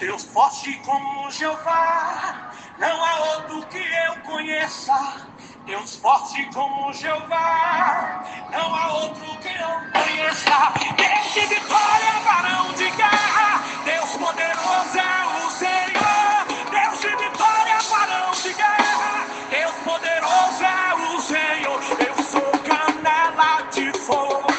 Deus forte como Jeová, não há outro que eu conheça. Deus forte como Jeová, não há outro que eu conheça. Deus de vitória, varão de guerra, Deus poderoso é o Senhor. Deus de vitória, varão de guerra, Deus poderoso é o Senhor. Eu sou canela de fogo,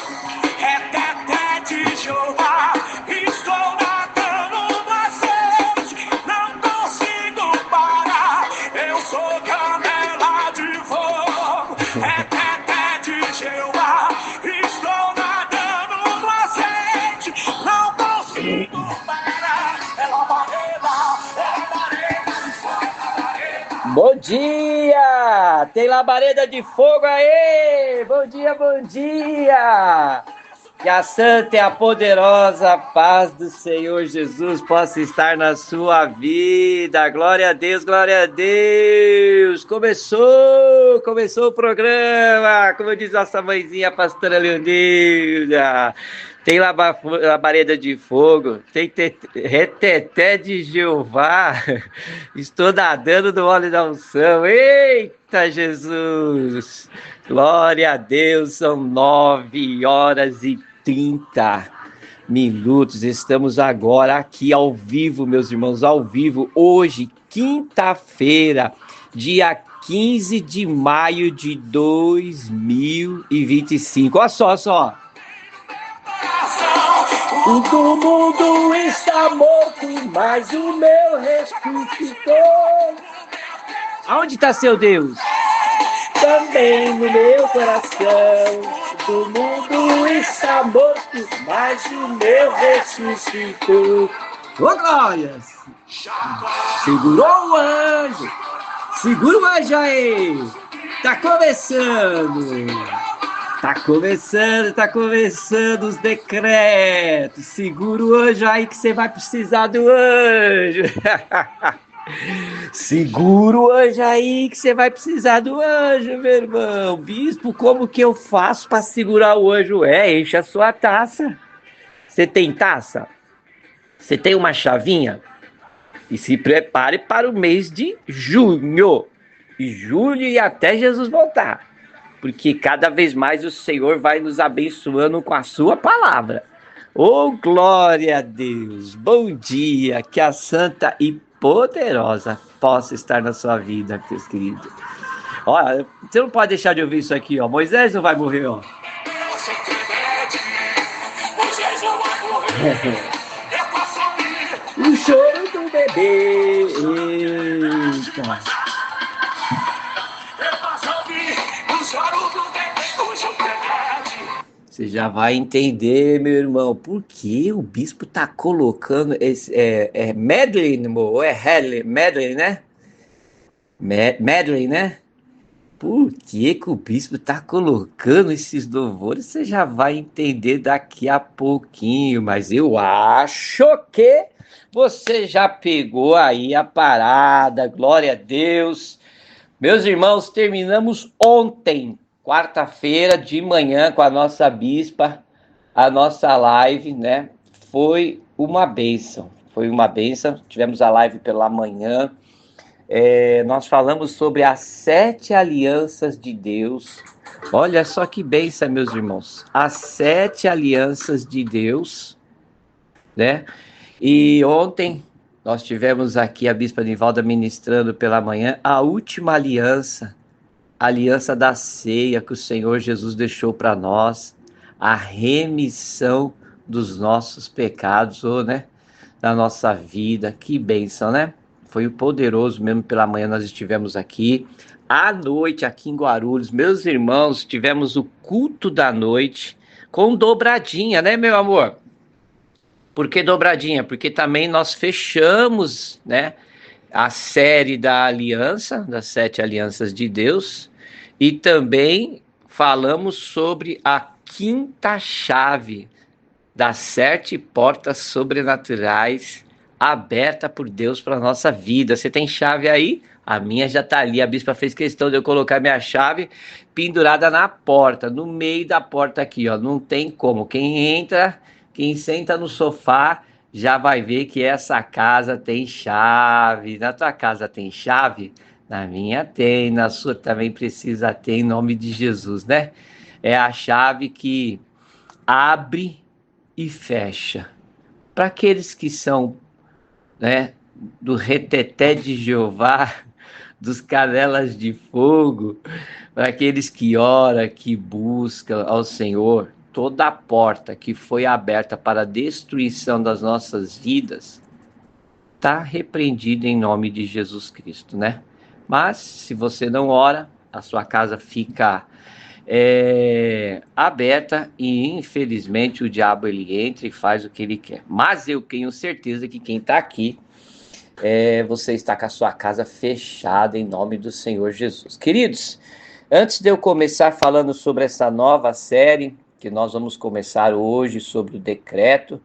reteté de Jeová, estou nadando no azeite, não consigo parar. Eu sou canela de fogo, reteté de Jeová, estou nadando no azeite, não consigo parar. É labareda, Bom dia! Tem labareda de fogo aí! Bom dia, bom dia! Que a santa e a poderosa paz do Senhor Jesus possa estar na sua vida. Glória a Deus, glória a Deus! Começou o programa, como diz nossa mãezinha, a pastora Leonilda. Tem labareda de fogo, tem reteté de Jeová. Estou nadando no óleo da unção. Eita, Jesus! Glória a Deus, são 9h30. Estamos agora aqui ao vivo, meus irmãos, ao vivo. Hoje, quinta-feira, dia 15 de maio de 2025. Olha só. O do mundo está morto, mas o meu ressuscitou. Aonde está seu Deus? Também no meu coração. O do mundo está morto, mas o meu ressuscitou. Ô, glória! Segurou o anjo! Segura o anjo aí! Tá começando os decretos. Segura o anjo aí que você vai precisar do anjo. Segura o anjo aí que você vai precisar do anjo, meu irmão. Bispo, como que eu faço para segurar o anjo? Enche a sua taça. Você tem taça? Você tem uma chavinha? E se prepare para o mês de junho. E julho e até Jesus voltar. Porque cada vez mais o Senhor vai nos abençoando com a sua palavra. Oh, glória a Deus! Bom dia! Que a santa e poderosa possa estar na sua vida, meus queridos. Olha, você não pode deixar de ouvir isso aqui, ó. Moisés não vai morrer, ó. O choro do bebê. Eita. Você já vai entender, meu irmão, por que o bispo tá colocando esse medley, ou medley, né? Medley, né? Por que o bispo tá colocando esses louvores? Você já vai entender daqui a pouquinho, mas eu acho que você já pegou aí a parada, glória a Deus. Meus irmãos, terminamos ontem, quarta-feira de manhã, com a nossa bispa, a nossa live, né? Foi uma bênção. Tivemos a live pela manhã. Nós falamos sobre as 7 alianças de Deus. Olha só que bênção, meus irmãos. As 7 alianças de Deus, né? E ontem nós tivemos aqui a bispa Nivalda ministrando pela manhã a última aliança, a aliança da ceia que o Senhor Jesus deixou para nós, a remissão dos nossos pecados, né, da nossa vida. Que bênção, né? Foi poderoso mesmo. Pela manhã nós estivemos aqui, à noite aqui em Guarulhos, meus irmãos, tivemos o culto da noite com dobradinha, né, meu amor? Por que dobradinha? Porque também nós fechamos, né, a série da aliança, das 7 alianças de Deus, e também falamos sobre a quinta chave das 7 portas sobrenaturais aberta por Deus para a nossa vida. Você tem chave aí? A minha já está ali. A bispa fez questão de eu colocar minha chave pendurada na porta, no meio da porta aqui, ó. Não tem como. Quem entra, quem senta no sofá já vai ver que essa casa tem chave. Na tua casa tem chave? Na minha tem, na sua também precisa ter, em nome de Jesus, né? É a chave que abre e fecha. Para aqueles que são, né, do reteté de Jeová, dos canelas de fogo, para aqueles que oram, que buscam ao Senhor, toda a porta que foi aberta para a destruição das nossas vidas está repreendida em nome de Jesus Cristo, né? Mas se você não ora, a sua casa fica aberta e infelizmente o diabo ele entra e faz o que ele quer. Mas eu tenho certeza que quem está aqui, você está com a sua casa fechada em nome do Senhor Jesus. Queridos, antes de eu começar falando sobre essa nova série que nós vamos começar hoje sobre o decreto,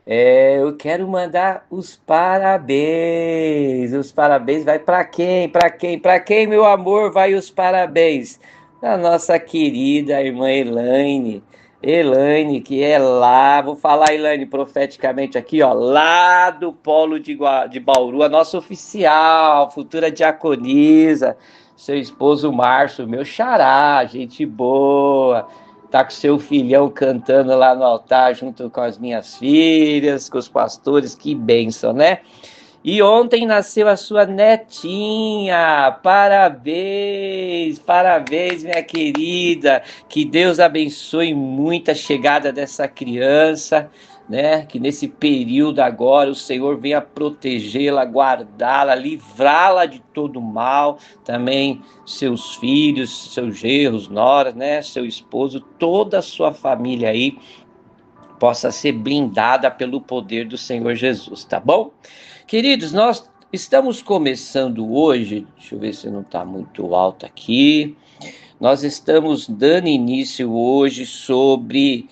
eu quero mandar os parabéns. Os parabéns vai para quem? Para quem, meu amor, vai os parabéns? A nossa querida irmã Elaine, que é lá, vou falar, Elaine, profeticamente aqui, ó, lá do Polo de Bauru, a nossa oficial, futura diaconisa, seu esposo Márcio, meu xará, gente boa, tá com seu filhão cantando lá no altar junto com as minhas filhas, com os pastores, que bênção, né? E ontem nasceu a sua netinha, parabéns, minha querida, que Deus abençoe muito a chegada dessa criança, né, que nesse período agora o Senhor venha protegê-la, guardá-la, livrá-la de todo mal, também seus filhos, seus genros, noras, né, seu esposo, toda a sua família aí, possa ser blindada pelo poder do Senhor Jesus, tá bom? Queridos, nós estamos começando hoje, deixa eu ver se não está muito alto aqui, nós estamos dando início hoje sobre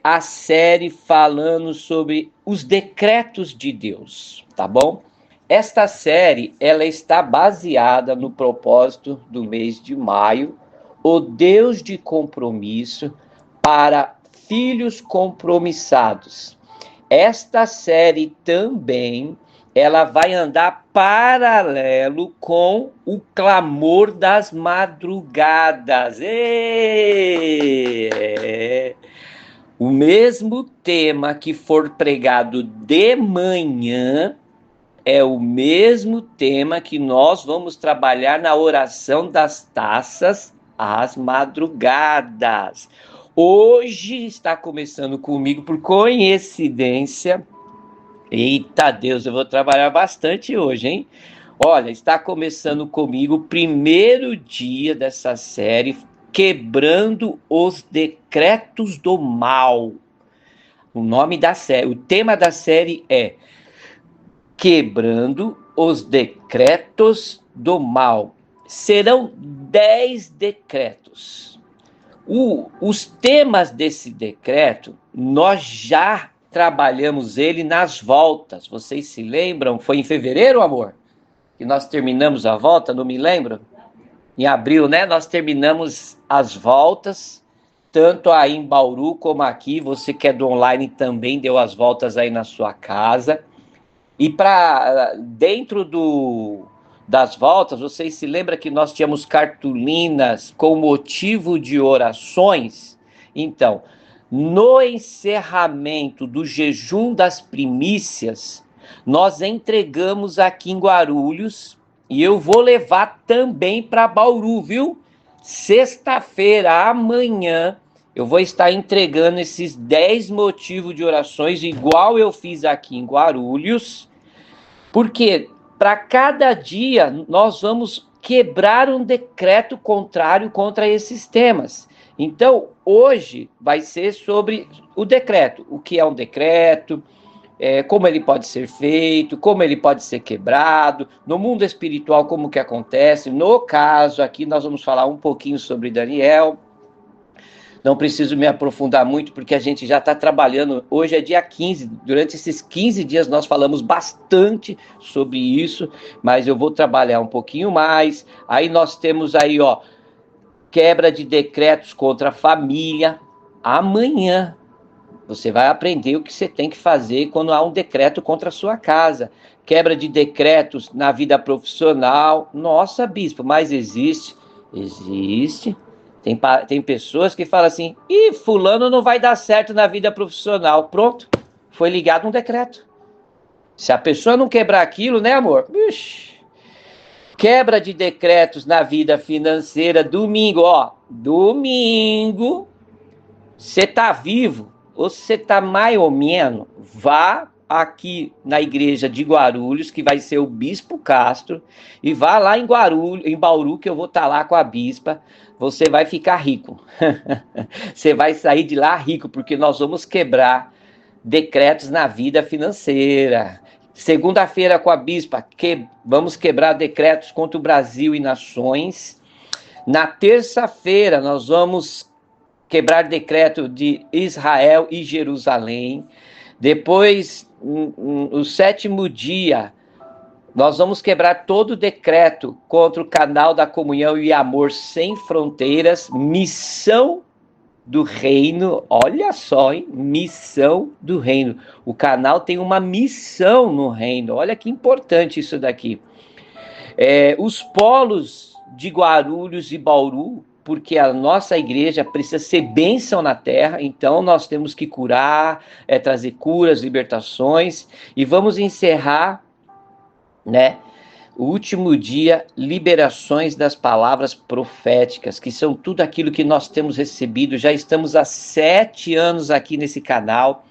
a série falando sobre os decretos de Deus, tá bom? Esta série, ela está baseada no propósito do mês de maio, o Deus de compromisso para filhos compromissados. Esta série também, ela vai andar paralelo com o clamor das madrugadas. O mesmo tema que for pregado de manhã é o mesmo tema que nós vamos trabalhar na oração das taças às madrugadas. Hoje está começando comigo por coincidência. Eita Deus, eu vou trabalhar bastante hoje, hein? Olha, está começando comigo o primeiro dia dessa série, Quebrando os Decretos do Mal. O nome da série, o tema da série é Quebrando os Decretos do Mal. Serão 10 decretos. Os temas desse decreto, nós já trabalhamos ele nas voltas. Vocês se lembram? Foi em fevereiro, amor? Que nós terminamos a volta, não me lembro? Em abril, né? Nós terminamos as voltas, tanto aí em Bauru como aqui. Você que é do online também deu as voltas aí na sua casa. E para dentro das voltas, vocês se lembram que nós tínhamos cartolinas com motivo de orações? Então, no encerramento do jejum das primícias, nós entregamos aqui em Guarulhos, e eu vou levar também para Bauru, viu? Sexta-feira, amanhã, eu vou estar entregando esses 10 motivos de orações, igual eu fiz aqui em Guarulhos, porque para cada dia nós vamos quebrar um decreto contrário contra esses temas. Então, hoje vai ser sobre o decreto, o que é um decreto, como ele pode ser feito, como ele pode ser quebrado, no mundo espiritual como que acontece. No caso aqui nós vamos falar um pouquinho sobre Daniel. Não preciso me aprofundar muito, porque a gente já está trabalhando, hoje é dia 15, durante esses 15 dias nós falamos bastante sobre isso, mas eu vou trabalhar um pouquinho mais. Aí nós temos aí, ó, quebra de decretos contra a família. Amanhã Você vai aprender o que você tem que fazer quando há um decreto contra a sua casa. Quebra de decretos na vida profissional. Nossa, bispo, mas existe? Existe. Tem pessoas que falam assim, fulano não vai dar certo na vida profissional. Pronto, foi ligado um decreto. Se a pessoa não quebrar aquilo, né, amor? Ixi. Quebra de decretos na vida financeira. Domingo, domingo, você tá vivo, ou você tá mais ou menos, vá aqui na igreja de Guarulhos, que vai ser o Bispo Castro, e vá lá em Guarulhos, em Bauru, que eu vou estar lá com a bispa. Você vai ficar rico. Você vai sair de lá rico, porque nós vamos quebrar decretos na vida financeira. Segunda-feira com a bispa, vamos quebrar decretos contra o Brasil e nações. Na terça-feira nós vamos quebrar decreto de Israel e Jerusalém. Depois, o sétimo dia, nós vamos quebrar todo o decreto contra o canal da comunhão e amor sem fronteiras, missão do reino. Olha só, hein? Missão do reino. O canal tem uma missão no reino. Olha que importante isso daqui. Os polos de Guarulhos e Bauru, porque a nossa igreja precisa ser bênção na terra, então nós temos que curar, trazer curas, libertações, e vamos encerrar, né? O último dia, liberações das palavras proféticas, que são tudo aquilo que nós temos recebido. Já estamos há 7 anos aqui nesse canal.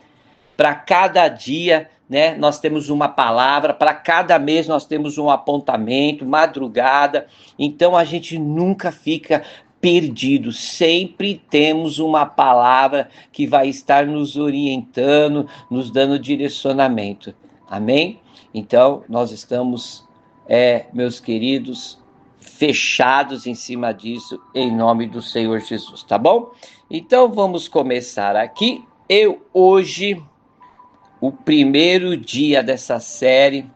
Para cada dia, né, nós temos uma palavra. Para cada mês nós temos um apontamento, madrugada. Então a gente nunca fica perdido. Sempre temos uma palavra que vai estar nos orientando, nos dando direcionamento. Amém? Então nós estamos... meus queridos, fechados em cima disso, em nome do Senhor Jesus, tá bom? Então vamos começar aqui. Hoje, o primeiro dia dessa série,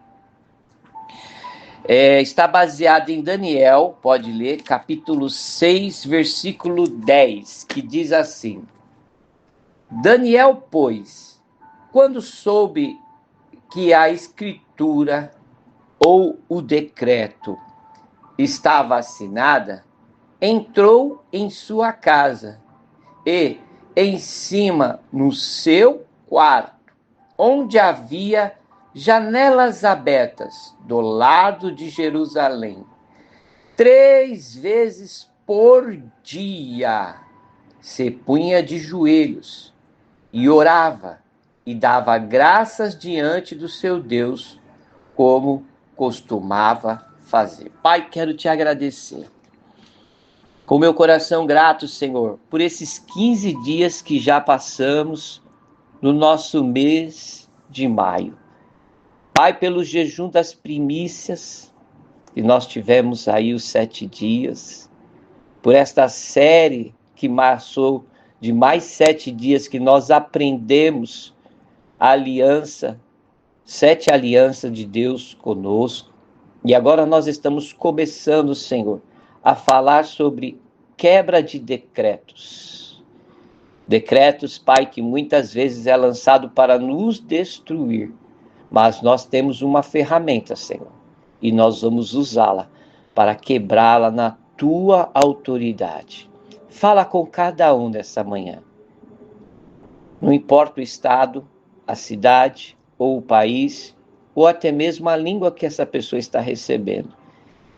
está baseado em Daniel, pode ler, capítulo 6, versículo 10, que diz assim: Daniel, pois, quando soube que a escritura ou o decreto estava assinada, entrou em sua casa e, em cima, no seu quarto, onde havia janelas abertas do lado de Jerusalém, 3 vezes por dia, se punha de joelhos e orava e dava graças diante do seu Deus, como costumava fazer. Pai, quero te agradecer com meu coração grato, Senhor, por esses 15 dias que já passamos no nosso mês de maio. Pai, pelo jejum das primícias, que nós tivemos aí os 7 dias, por esta série que passou de mais 7 dias que nós aprendemos a aliança, 7 alianças de Deus conosco. E agora nós estamos começando, Senhor, a falar sobre quebra de decretos. Decretos, Pai, que muitas vezes é lançado para nos destruir. Mas nós temos uma ferramenta, Senhor, e nós vamos usá-la para quebrá-la na tua autoridade. Fala com cada um nessa manhã. Não importa o estado, a cidade, ou o país, ou até mesmo a língua que essa pessoa está recebendo.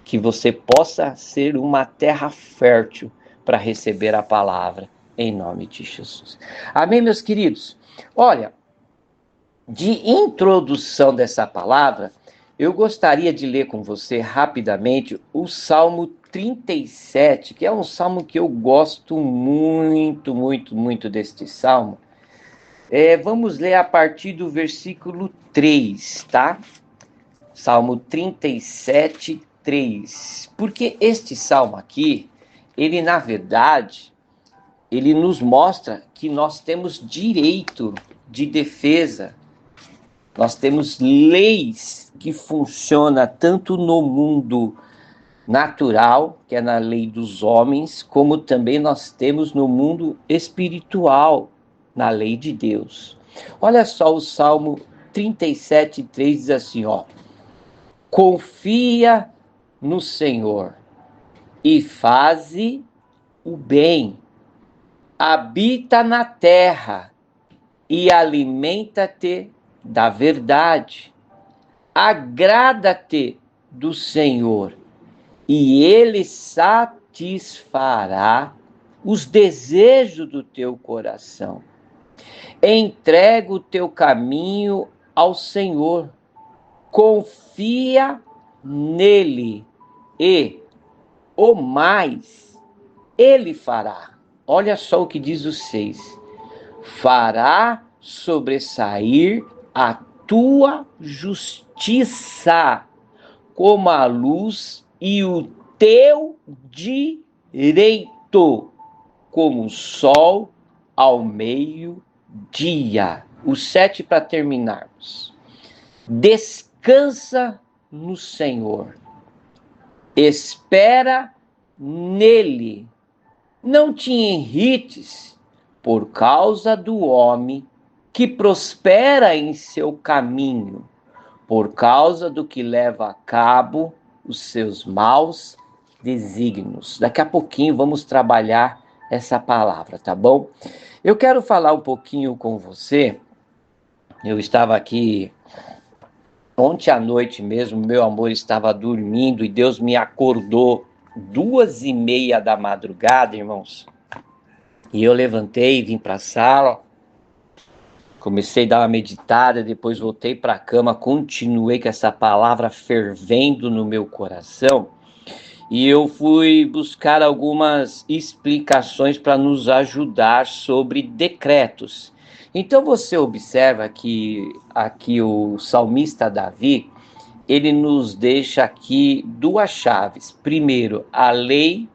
Que você possa ser uma terra fértil para receber a palavra, em nome de Jesus. Amém, meus queridos? Olha, de introdução dessa palavra, eu gostaria de ler com você rapidamente o Salmo 37, que é um salmo que eu gosto muito, muito, muito deste salmo. Vamos ler a partir do versículo 3, tá? Salmo 37, 3. Porque este salmo aqui, ele na verdade, ele nos mostra que nós temos direito de defesa. Nós temos leis que funcionam tanto no mundo natural, que é na lei dos homens, como também nós temos no mundo espiritual, na lei de Deus. Olha só o Salmo 37:3 diz assim, ó: confia no Senhor e faze o bem, habita na terra e alimenta-te da verdade. Agrada-te do Senhor e Ele satisfará os desejos do teu coração. Entrega o teu caminho ao Senhor, confia nele e o mais Ele fará. Olha só o que diz o 6. Fará sobressair a tua justiça como a luz e o teu direito como o sol ao meio-dia. O 7 para terminarmos. Descansa no Senhor, espera nele, não te irrites por causa do homem que prospera em seu caminho, por causa do que leva a cabo os seus maus desígnios. Daqui a pouquinho vamos trabalhar essa palavra, tá bom? Eu quero falar um pouquinho com você. Eu estava aqui ontem à noite mesmo, meu amor estava dormindo e Deus me acordou 2:30 da madrugada, irmãos. E eu levantei, vim para a sala, comecei a dar uma meditada, depois voltei para a cama, continuei com essa palavra fervendo no meu coração. E eu fui buscar algumas explicações para nos ajudar sobre decretos. Então você observa que aqui o salmista Davi, ele nos deixa aqui duas chaves. Primeiro, a lei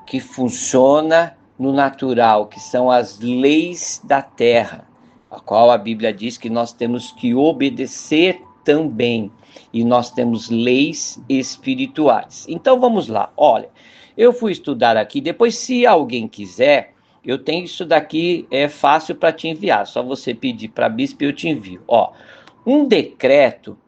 que funciona no natural, que são as leis da terra, a qual a Bíblia diz que nós temos que obedecer também. E nós temos leis espirituais. Então vamos lá, olha, eu fui estudar aqui, depois se alguém quiser, eu tenho isso daqui, é fácil para te enviar, só você pedir para a bispo e eu te envio. Ó, um decreto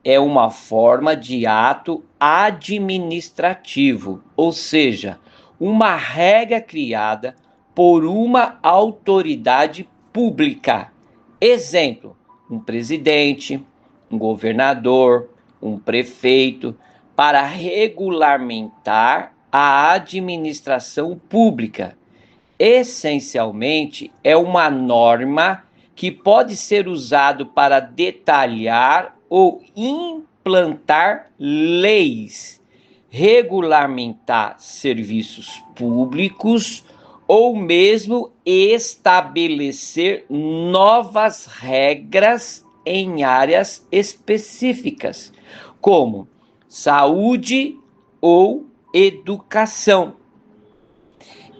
é uma forma de ato administrativo, ou seja, uma regra criada por uma autoridade pública. Exemplo, um presidente, um governador, um prefeito, para regulamentar a administração pública. Essencialmente, é uma norma que pode ser usada para detalhar ou implantar leis, regulamentar serviços públicos ou mesmo estabelecer novas regras em áreas específicas, como saúde ou educação.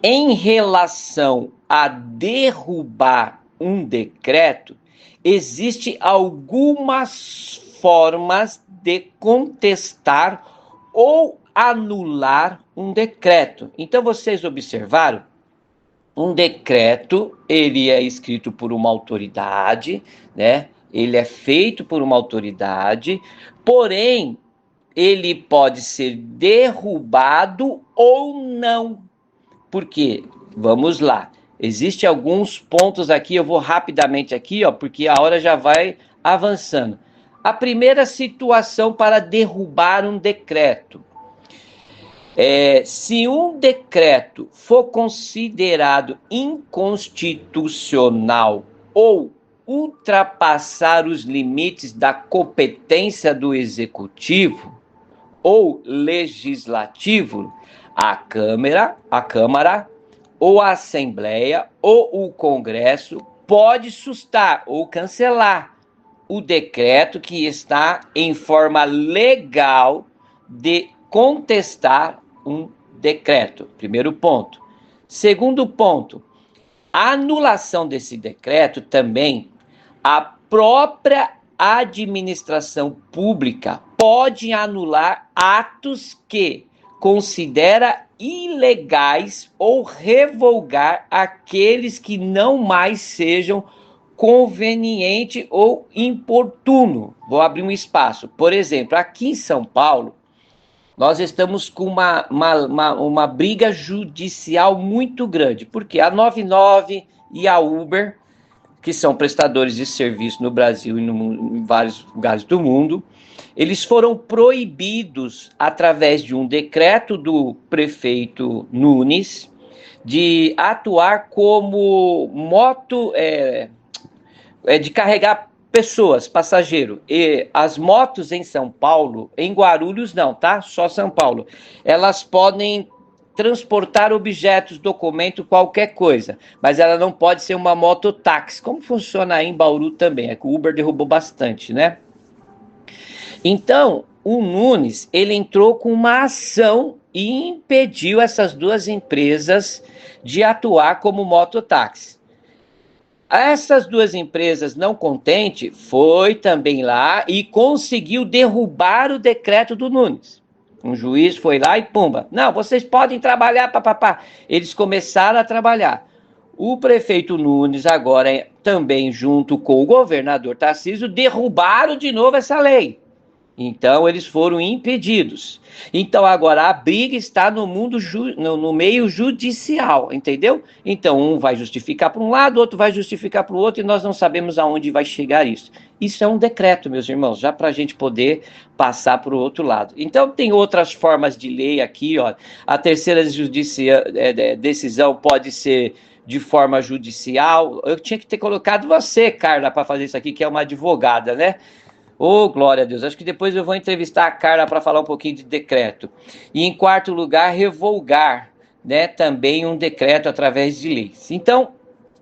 Em relação a derrubar um decreto, existem algumas formas de contestar ou anular um decreto. Então, vocês observaram? Um decreto, ele é escrito por uma autoridade, né? Ele é feito por uma autoridade, porém, ele pode ser derrubado ou não. Por quê? Vamos lá. Existem alguns pontos aqui, eu vou rapidamente aqui, ó, porque a hora já vai avançando. A primeira situação para derrubar um decreto. Se um decreto for considerado inconstitucional ou ultrapassar os limites da competência do executivo ou legislativo, a Câmara ou a Assembleia ou o Congresso pode sustar ou cancelar o decreto que está em forma legal de contestar um decreto. Primeiro ponto. Segundo ponto, a anulação desse decreto também, a própria administração pública pode anular atos que considera ilegais ou revogar aqueles que não mais sejam conveniente ou importuno. Vou abrir um espaço. Por exemplo, aqui em São Paulo, nós estamos com uma briga judicial muito grande, porque a 99 e a Uber, que são prestadores de serviço no Brasil e em vários lugares do mundo, eles foram proibidos, através de um decreto do prefeito Nunes, de atuar como de carregar pessoas, passageiro. E as motos em São Paulo, em Guarulhos não, tá? Só São Paulo. Elas podem transportar objetos, documento, qualquer coisa, mas ela não pode ser uma mototáxi, como funciona aí em Bauru também, é que o Uber derrubou bastante, né? Então, o Nunes, ele entrou com uma ação e impediu essas duas empresas de atuar como mototáxi. Essas duas empresas, não contente, foi também lá e conseguiu derrubar o decreto do Nunes. Um juiz foi lá e pumba. Não, vocês podem trabalhar, papapá. Eles começaram a trabalhar. O prefeito Nunes, agora também junto com o governador Tarcísio, derrubaram de novo essa lei. Então, eles foram impedidos. Então, agora, a briga está no meio judicial, entendeu? Então, um vai justificar para um lado, outro vai justificar para o outro, e nós não sabemos aonde vai chegar isso. Isso é um decreto, meus irmãos, já para a gente poder passar para o outro lado. Então, tem outras formas de lei aqui, ó. A terceira decisão pode ser de forma judicial. Eu tinha que ter colocado você, Carla, para fazer isso aqui, que é uma advogada, né? Oh, glória a Deus. Acho que depois eu vou entrevistar a Carla para falar um pouquinho de decreto. E em quarto lugar, revogar, né, também um decreto através de leis. Então,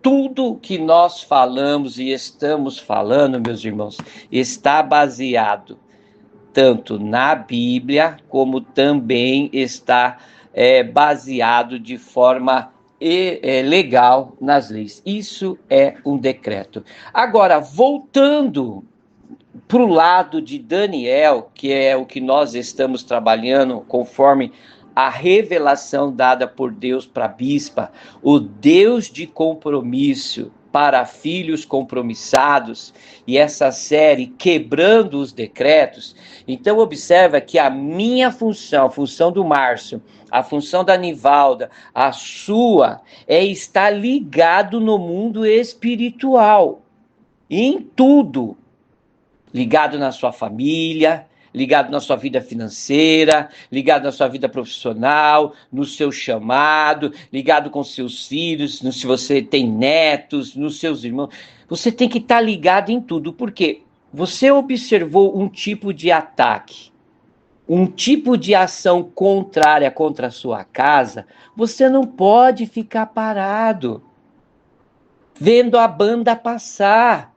tudo que nós falamos e estamos falando, meus irmãos, está baseado tanto na Bíblia, como também está baseado de forma legal nas leis. Isso é um decreto. Agora, voltando para o lado de Daniel, que é o que nós estamos trabalhando conforme a revelação dada por Deus para a bispa, o Deus de compromisso para filhos compromissados, e essa série Quebrando os Decretos. Então observa que a minha função, a função do Márcio, a função da Nivalda, a sua, é estar ligado no mundo espiritual, em tudo. Ligado na sua família, ligado na sua vida financeira, ligado na sua vida profissional, no seu chamado, ligado com seus filhos, se você tem netos, nos seus irmãos. Você tem que estar ligado em tudo, porque você observou um tipo de ataque, um tipo de ação contrária contra a sua casa, você não pode ficar parado, vendo a banda passar.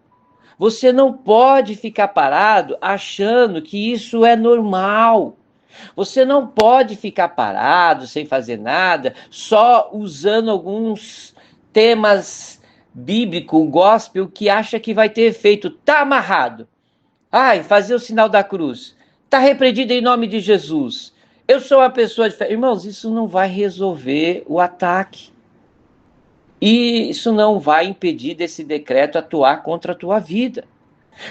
Você não pode ficar parado achando que isso é normal. Você não pode ficar parado sem fazer nada, só usando alguns temas bíblicos, gospel, que acha que vai ter efeito. Tá amarrado. Ai, fazer o sinal da cruz. Tá repreendido em nome de Jesus. Eu sou uma pessoa de fé. Irmãos, isso não vai resolver o ataque. E isso não vai impedir desse decreto atuar contra a tua vida.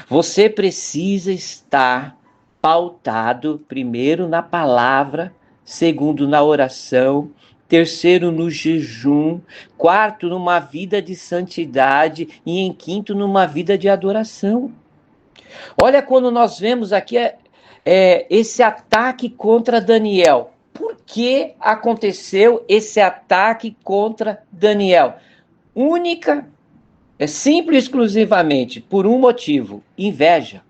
Você precisa estar pautado, primeiro, na palavra, segundo, na oração, terceiro, no jejum, quarto, numa vida de santidade e, em quinto, numa vida de adoração. Olha, quando nós vemos aqui esse ataque contra Daniel. Por que aconteceu esse ataque contra Daniel? Simples e exclusivamente por um motivo: inveja.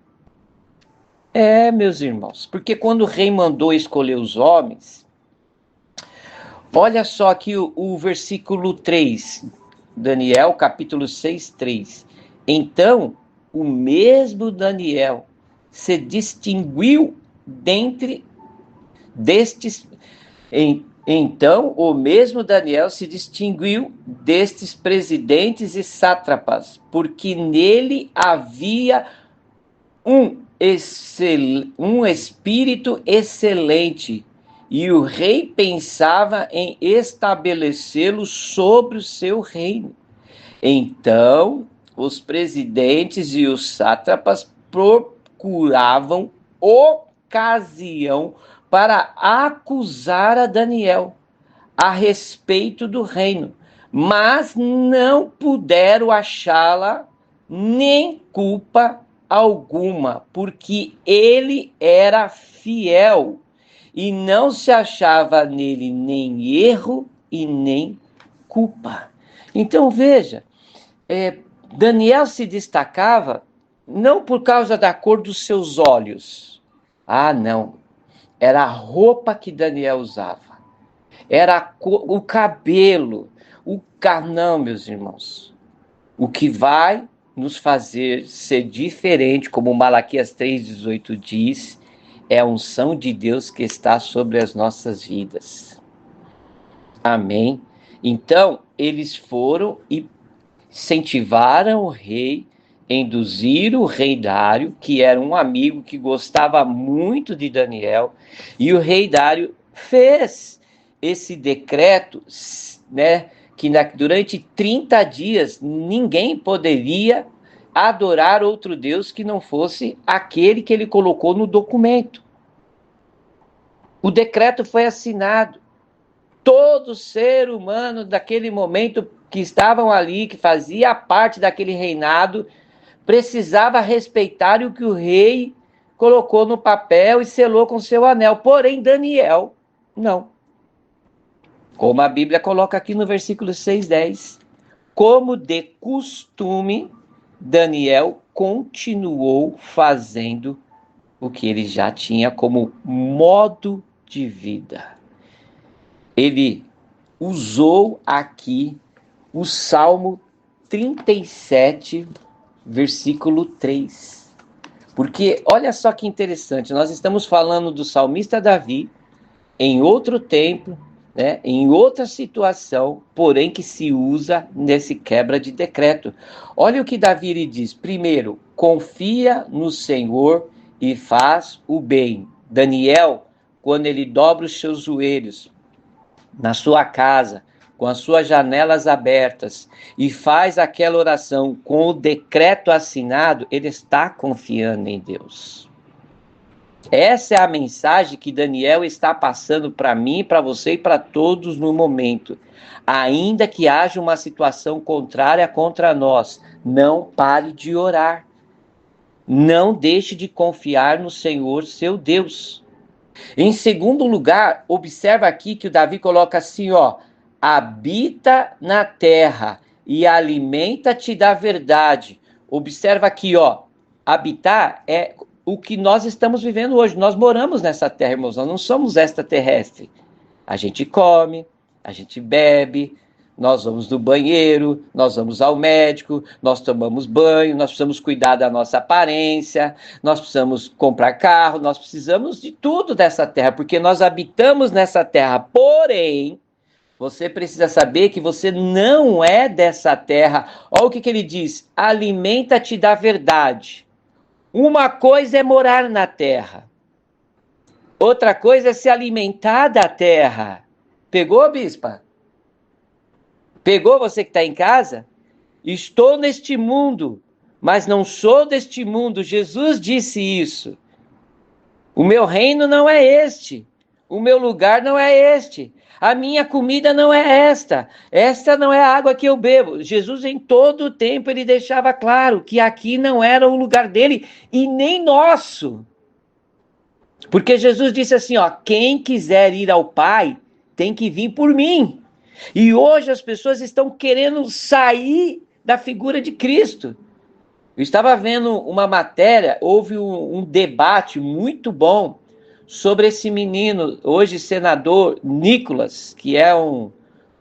Meus irmãos, porque quando o rei mandou escolher os homens, olha só aqui o versículo 3, Daniel capítulo 6, 3. Então, o mesmo Daniel se distinguiu dentre destes. Então, o mesmo Daniel se distinguiu destes presidentes e sátrapas, porque nele havia um espírito excelente e o rei pensava em estabelecê-lo sobre o seu reino. Então, os presidentes e os sátrapas procuravam ocasião para acusar a Daniel a respeito do reino, mas não puderam achá-la nem culpa alguma, porque ele era fiel e não se achava nele nem erro e nem culpa. Então veja, Daniel se destacava não por causa da cor dos seus olhos. Ah, não. Era a roupa que Daniel usava. Era o cabelo. Não, meus irmãos. O que vai nos fazer ser diferente, como Malaquias 3,18 diz, é a unção de Deus que está sobre as nossas vidas. Amém? Então, eles foram e incentivaram o rei, induziram o rei Dário, que era um amigo que gostava muito de Daniel, e o rei Dário fez esse decreto, né, que durante 30 dias ninguém poderia adorar outro Deus que não fosse aquele que ele colocou no documento. O decreto foi assinado. Todo ser humano daquele momento que estavam ali, que fazia parte daquele reinado, precisava respeitar o que o rei colocou no papel e selou com seu anel. Porém, Daniel, não. Como a Bíblia coloca aqui no versículo 6:10, como de costume, Daniel continuou fazendo o que ele já tinha como modo de vida. Ele usou aqui o Salmo 37, versículo 3. Porque olha só que interessante, nós estamos falando do salmista Davi em outro tempo, né, em outra situação, porém que se usa nesse quebra de decreto. Olha o que Davi ele diz. Primeiro, confia no Senhor e faz o bem. Daniel, quando ele dobra os seus joelhos na sua casa, com as suas janelas abertas, e faz aquela oração com o decreto assinado, ele está confiando em Deus. Essa é a mensagem que Daniel está passando para mim, para você e para todos no momento. Ainda que haja uma situação contrária contra nós, não pare de orar. Não deixe de confiar no Senhor, seu Deus. Em segundo lugar, observa aqui que o Davi coloca assim, ó, habita na terra e alimenta-te da verdade. Observa aqui, ó, habitar é o que nós estamos vivendo hoje. Nós moramos nessa terra, irmãos, nós não somos extraterrestres. A gente come, a gente bebe, nós vamos no banheiro, nós vamos ao médico, nós tomamos banho, nós precisamos cuidar da nossa aparência, nós precisamos comprar carro, nós precisamos de tudo dessa terra, porque nós habitamos nessa terra. Porém, você precisa saber que você não é dessa terra. Olha o que ele diz, alimenta-te da verdade. Uma coisa é morar na terra, outra coisa é se alimentar da terra. Pegou, bispa? Pegou você que está em casa? Estou neste mundo, mas não sou deste mundo. Jesus disse isso. O meu reino não é este. O meu lugar não é este. A minha comida não é esta. Esta não é a água que eu bebo. Jesus em todo o tempo ele deixava claro que aqui não era o lugar dele e nem nosso. Porque Jesus disse assim, ó, quem quiser ir ao Pai tem que vir por mim. E hoje as pessoas estão querendo sair da figura de Cristo. Eu estava vendo uma matéria, houve um debate muito bom sobre esse menino, hoje senador Nicolas, que é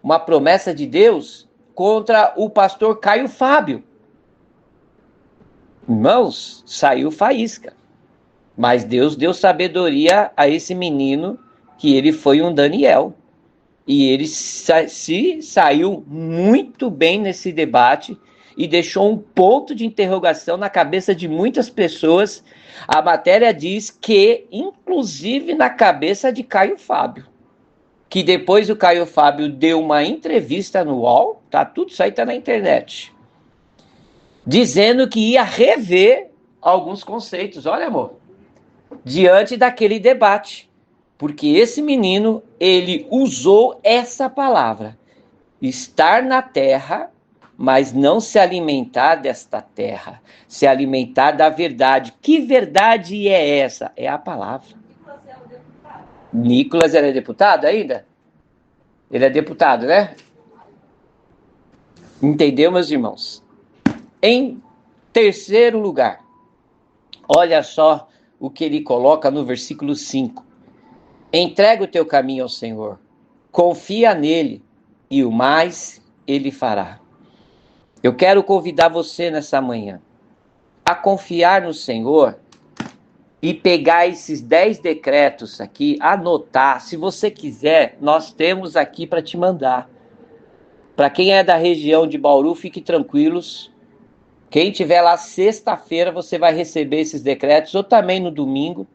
uma promessa de Deus, contra o pastor Caio Fábio. Irmãos, saiu faísca. Mas Deus deu sabedoria a esse menino, que ele foi um Daniel. E ele saiu muito bem nesse debate. e deixou um ponto de interrogação na cabeça de muitas pessoas. A matéria diz que, inclusive na cabeça de Caio Fábio, que depois o Caio Fábio deu uma entrevista no UOL, tá? Tudo isso aí tá na internet, dizendo que ia rever alguns conceitos, olha, amor, diante daquele debate, porque esse menino, ele usou essa palavra, estar na terra, mas não se alimentar desta terra, se alimentar da verdade. Que verdade é essa? É a palavra. Nicolas era deputado ainda? Ele é deputado, né? Entendeu, meus irmãos? Em terceiro lugar, olha só o que ele coloca no versículo 5. Entrega o teu caminho ao Senhor, confia nele, e o mais ele fará. Eu quero convidar você nessa manhã a confiar no Senhor e pegar esses 10 decretos aqui, anotar. Se você quiser, nós temos aqui para te mandar. Para quem é da região de Bauru, fique tranquilos. Quem tiver lá sexta-feira, você vai receber esses decretos, ou também no domingo.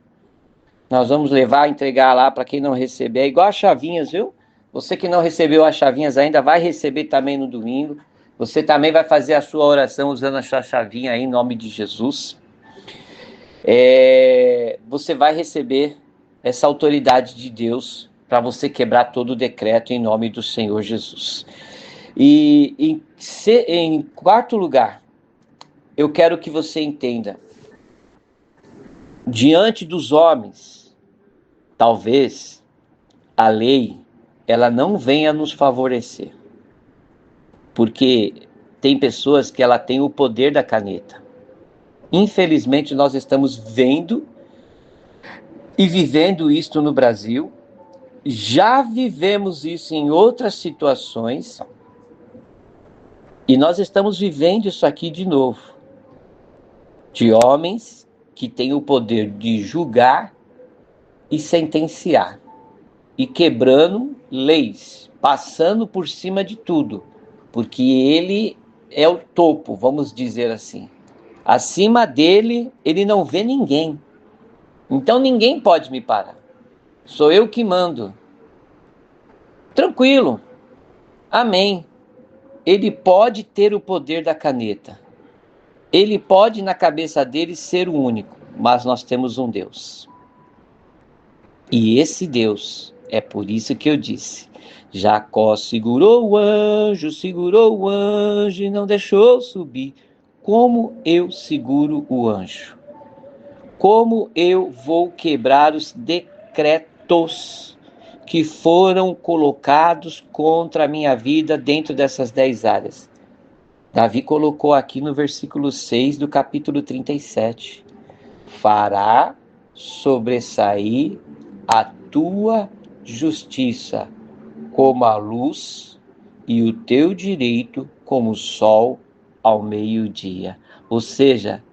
Nós vamos levar, entregar lá para quem não receber. É igual as chavinhas, viu? Você que não recebeu as chavinhas ainda, vai receber também no domingo. Você também vai fazer a sua oração usando a sua chavinha aí, em nome de Jesus. Você vai receber essa autoridade de Deus para você quebrar todo o decreto em nome do Senhor Jesus. E em quarto lugar, eu quero que você entenda, diante dos homens, talvez a lei ela não venha nos favorecer, porque tem pessoas que ela tem o poder da caneta. Infelizmente nós estamos vendo e vivendo isto no Brasil, já vivemos isso em outras situações e nós estamos vivendo isso aqui de novo, de homens que têm o poder de julgar e sentenciar, e quebrando leis, passando por cima de tudo, porque ele é o topo, vamos dizer assim. Acima dele, ele não vê ninguém. Então ninguém pode me parar. Sou eu que mando. Tranquilo. Amém. Ele pode ter o poder da caneta. Ele pode, na cabeça dele, ser o único. Mas nós temos um Deus. E esse Deus, é por isso que eu disse, Jacó segurou o anjo e não deixou subir. Como eu seguro o anjo? Como eu vou quebrar os decretos que foram colocados contra a minha vida dentro dessas 10 áreas? Davi colocou aqui no versículo 6 do capítulo 37. Fará sobressair a tua justiça como a luz e o teu direito como o sol ao meio-dia. Ou seja,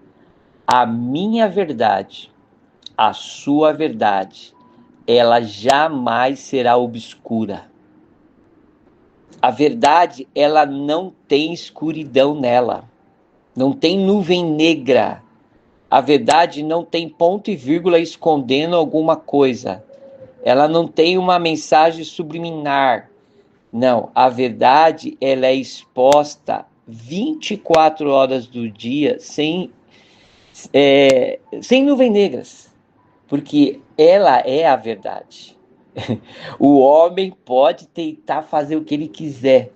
a minha verdade, a sua verdade, ela jamais será obscura. A verdade, ela não tem escuridão nela, não tem nuvem negra. A verdade não tem ponto e vírgula escondendo alguma coisa. Ela não tem uma mensagem subliminar. Não, a verdade, ela é exposta 24 horas do dia, sem nuvens negras, porque ela é a verdade. O homem pode tentar fazer o que ele quiser,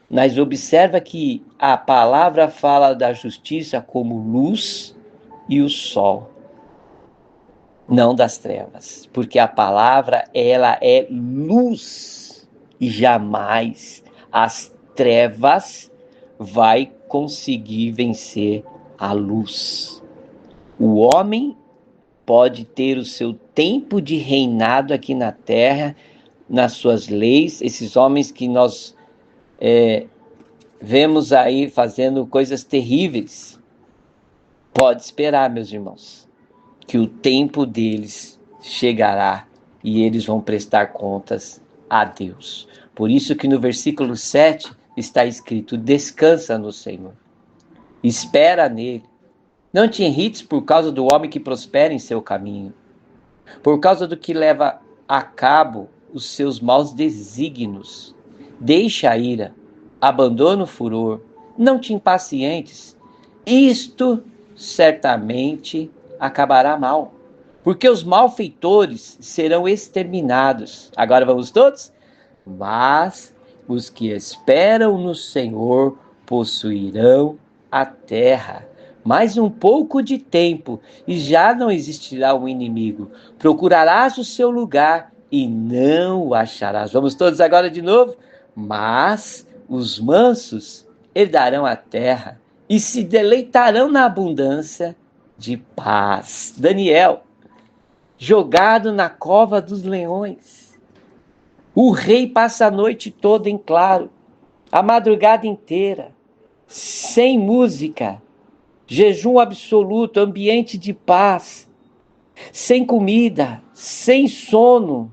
mas observa que a palavra fala da justiça como luz e o sol, não das trevas, porque a palavra ela é luz e jamais as trevas vai conseguir vencer a luz. O homem pode ter o seu tempo de reinado aqui na terra, nas suas leis, esses homens que nós vemos aí fazendo coisas terríveis. Pode esperar, meus irmãos, que o tempo deles chegará e eles vão prestar contas a Deus. Por isso que no versículo 7 está escrito: descansa no Senhor. Espera nele. Não te irrites por causa do homem que prospera em seu caminho, por causa do que leva a cabo os seus maus desígnios. Deixa a ira, abandona o furor, não te impacientes. Isto certamente acabará mal, porque os malfeitores serão exterminados. Agora vamos todos? Mas os que esperam no Senhor possuirão a terra. Mais um pouco de tempo e já não existirá um inimigo. Procurarás o seu lugar e não o acharás. Vamos todos agora de novo? Mas os mansos herdarão a terra e se deleitarão na abundância de paz. Daniel, jogado na cova dos leões. O rei passa a noite toda em claro, a madrugada inteira, sem música, jejum absoluto, ambiente de paz, sem comida, sem sono.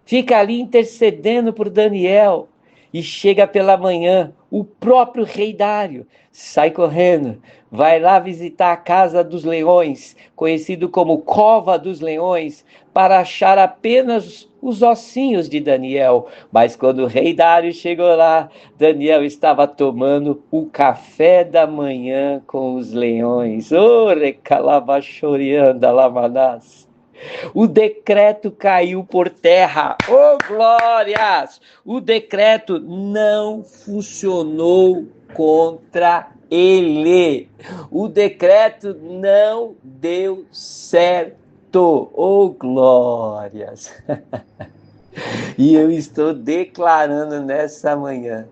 Fica ali intercedendo por Daniel. E chega pela manhã, o próprio rei Dário sai correndo, vai lá visitar a casa dos leões, conhecido como Cova dos Leões, para achar apenas os ossinhos de Daniel. Mas quando o rei Dário chegou lá, Daniel estava tomando o café da manhã com os leões. Oh, recalabachorianda lamanás. O decreto caiu por terra. Oh, glórias! O decreto não funcionou contra ele. O decreto não deu certo. Oh, glórias! E eu estou declarando nessa manhã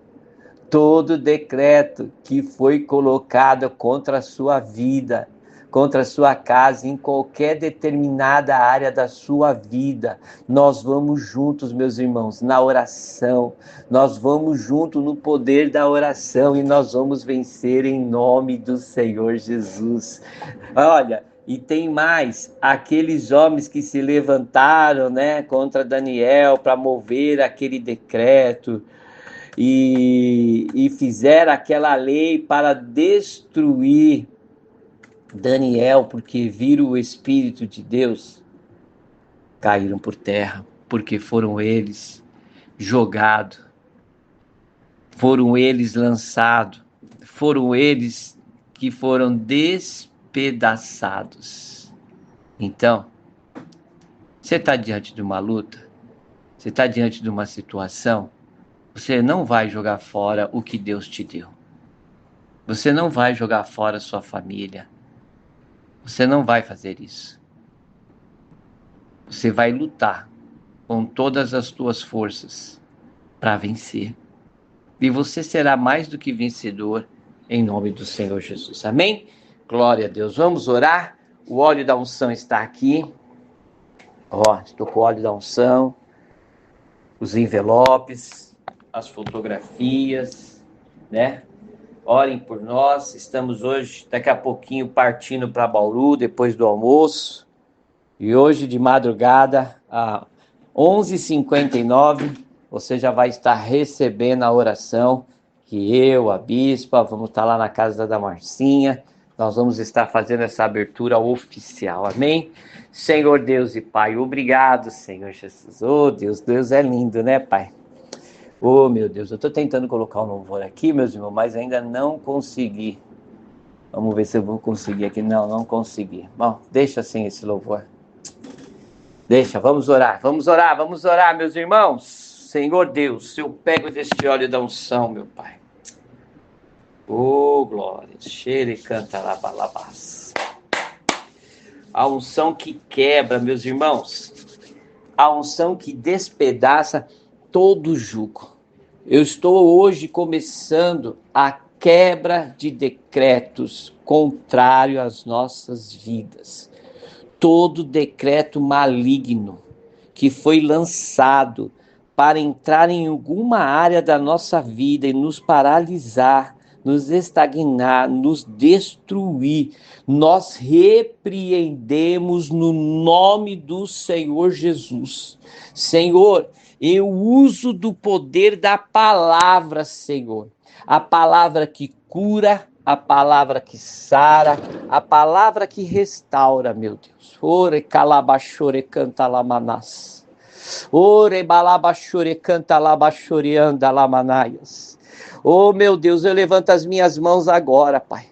todo decreto que foi colocado contra a sua vida, contra a sua casa, em qualquer determinada área da sua vida. Nós vamos juntos, meus irmãos, na oração. Nós vamos juntos no poder da oração e nós vamos vencer em nome do Senhor Jesus. Olha, e tem mais, aqueles homens que se levantaram, né, contra Daniel para mover aquele decreto, e fizeram aquela lei para destruir Daniel, porque viram o Espírito de Deus, caíram por terra, porque foram eles jogados, foram eles lançados, foram eles que foram despedaçados. Então, você está diante de uma luta, você está diante de uma situação, você não vai jogar fora o que Deus te deu. Você não vai jogar fora a sua família. Você não vai fazer isso. Você vai lutar com todas as tuas forças para vencer. E você será mais do que vencedor em nome do Senhor Jesus. Amém? Glória a Deus. Vamos orar. O óleo da unção está aqui. Ó, estou com o óleo da unção. Os envelopes, as fotografias, né? Orem por nós. Estamos hoje, daqui a pouquinho, partindo para Bauru, depois do almoço. E hoje, de madrugada, às 11h59, você já vai estar recebendo a oração que eu, a bispa, vamos estar lá na casa da Marcinha. Nós vamos estar fazendo essa abertura oficial. Amém? Senhor Deus e Pai, obrigado, Senhor Jesus. Oh, Deus, Deus é lindo, né, Pai? Oh, meu Deus, eu estou tentando colocar o louvor aqui, meus irmãos, mas ainda não consegui. Vamos ver se eu vou conseguir aqui. Não consegui. Bom, deixa assim esse louvor. Deixa, vamos orar, meus irmãos. Senhor Deus, eu pego deste óleo da unção, meu Pai. Oh, glória. Cheira e canta labalabás. A unção que quebra, meus irmãos. A unção que despedaça todo jugo. Eu estou hoje começando a quebra de decretos contrários às nossas vidas. Todo decreto maligno que foi lançado para entrar em alguma área da nossa vida e nos paralisar, nos estagnar, nos destruir, nós repreendemos no nome do Senhor Jesus. Senhor, eu uso do poder da palavra, Senhor. A palavra que cura, a palavra que sara, a palavra que restaura, meu Deus. Ore calabachore canta lamanás. Ore balabachore canta labachore anda lamanaias. Oh, meu Deus, eu levanto as minhas mãos agora, Pai.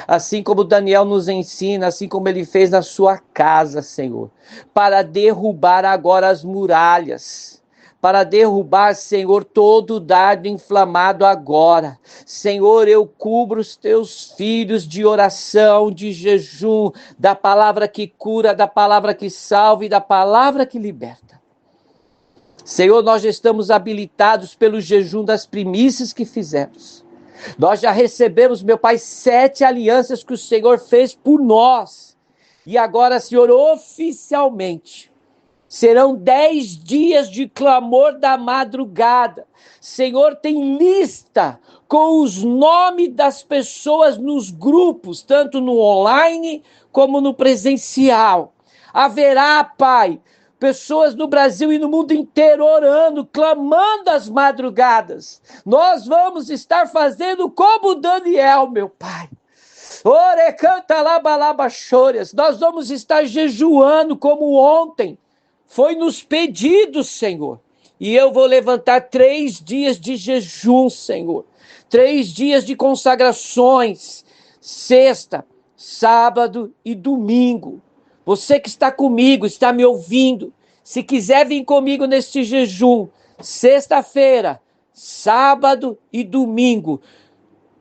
Assim como Daniel nos ensina, assim como ele fez na sua casa, Senhor, para derrubar agora as muralhas, para derrubar, Senhor, todo dardo inflamado agora. Senhor, eu cubro os teus filhos de oração, de jejum, da palavra que cura, da palavra que salva e da palavra que liberta. Senhor, nós já estamos habilitados pelo jejum das primícias que fizemos. Nós já recebemos, meu Pai, 7 alianças que o Senhor fez por nós. E agora, Senhor, oficialmente, serão 10 dias de clamor da madrugada. Senhor, tem lista com os nomes das pessoas nos grupos, tanto no online como no presencial. Haverá, Pai, pessoas no Brasil e no mundo inteiro orando, clamando às madrugadas. Nós vamos estar fazendo como Daniel, meu Pai. Ore canta labalabachores. Nós vamos estar jejuando como ontem foi nos pedidos, Senhor. E eu vou levantar 3 dias de jejum, Senhor. 3 dias de consagrações. Sexta, sábado e domingo. Você que está comigo, está me ouvindo, se quiser vir comigo neste jejum, sexta-feira, sábado e domingo,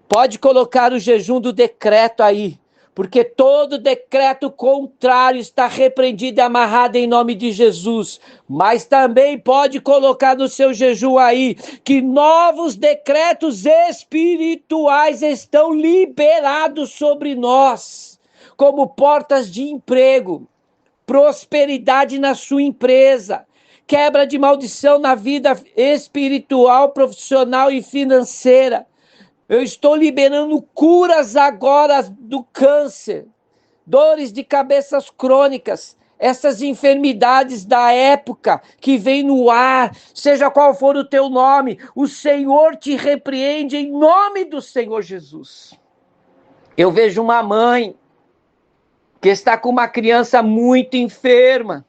pode colocar o jejum do decreto aí, porque todo decreto contrário está repreendido e amarrado em nome de Jesus. Mas também pode colocar no seu jejum aí, que novos decretos espirituais estão liberados sobre nós. Como portas de emprego, prosperidade na sua empresa, quebra de maldição na vida espiritual, profissional e financeira. Eu estou liberando curas agora do câncer, dores de cabeças crônicas, essas enfermidades da época que vem no ar, seja qual for o teu nome, o Senhor te repreende em nome do Senhor Jesus. Eu vejo uma mãe que está com uma criança muito enferma.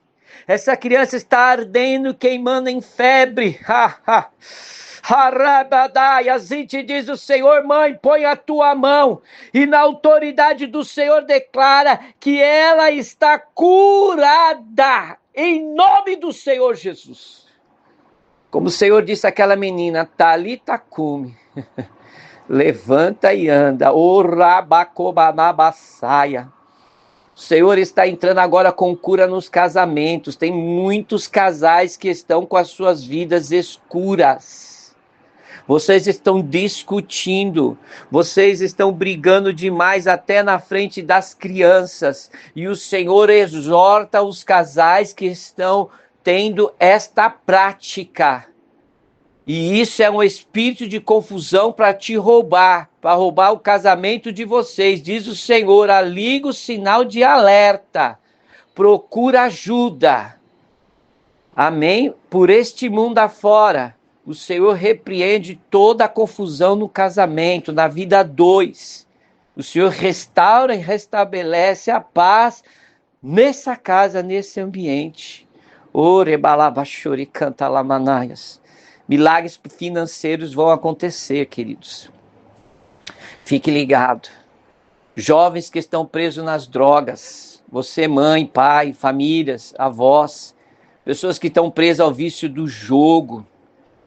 Essa criança está ardendo, queimando em febre. Assim te diz o Senhor, mãe, põe a tua mão. E na autoridade do Senhor declara que ela está curada. Em nome do Senhor Jesus. Como o Senhor disse àquela menina, Talita cumi. Levanta e anda. O rabacobanabassaia. O Senhor está entrando agora com cura nos casamentos. Tem muitos casais que estão com as suas vidas escuras. Vocês estão discutindo. Vocês estão brigando demais até na frente das crianças. E o Senhor exorta os casais que estão tendo esta prática. E isso é um espírito de confusão para te roubar, para roubar o casamento de vocês. Diz o Senhor, liga o sinal de alerta, procura ajuda. Amém? Por este mundo afora, o Senhor repreende toda a confusão no casamento, na vida a dois. O Senhor restaura e restabelece a paz nessa casa, nesse ambiente. Ore balabachori canta lamanaias. Milagres financeiros vão acontecer, queridos. Fique ligado. Jovens que estão presos nas drogas. Você, mãe, pai, famílias, avós. Pessoas que estão presas ao vício do jogo.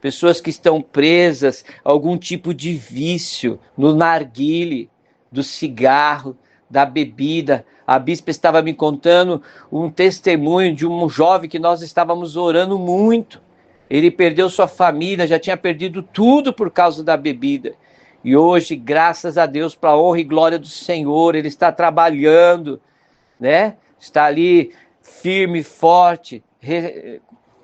Pessoas que estão presas a algum tipo de vício. No narguile, do cigarro, da bebida. A bispa estava me contando um testemunho de um jovem que nós estávamos orando muito. Ele perdeu sua família, já tinha perdido tudo por causa da bebida. E hoje, graças a Deus, para a honra e glória do Senhor, ele está trabalhando, né? Está ali firme, forte,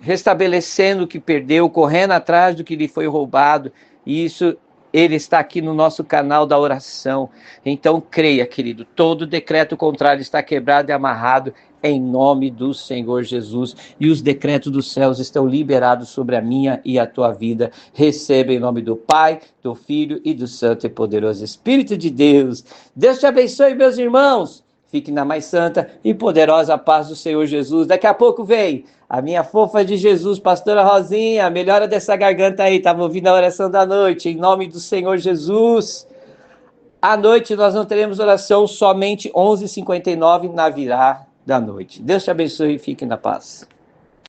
restabelecendo o que perdeu, correndo atrás do que lhe foi roubado. E isso, ele está aqui no nosso canal da oração. Então, creia, querido, todo decreto contrário está quebrado e amarrado em nome do Senhor Jesus. E os decretos dos céus estão liberados sobre a minha e a tua vida. Receba em nome do Pai, do Filho e do Santo e Poderoso Espírito de Deus. Deus te abençoe, meus irmãos. Fique na mais santa e poderosa paz do Senhor Jesus. Daqui a pouco vem a minha fofa de Jesus, pastora Rosinha. Melhora dessa garganta aí, estava ouvindo a oração da noite, em nome do Senhor Jesus. À noite nós não teremos oração, somente 11h59 na virada da noite. Deus te abençoe e fique na paz.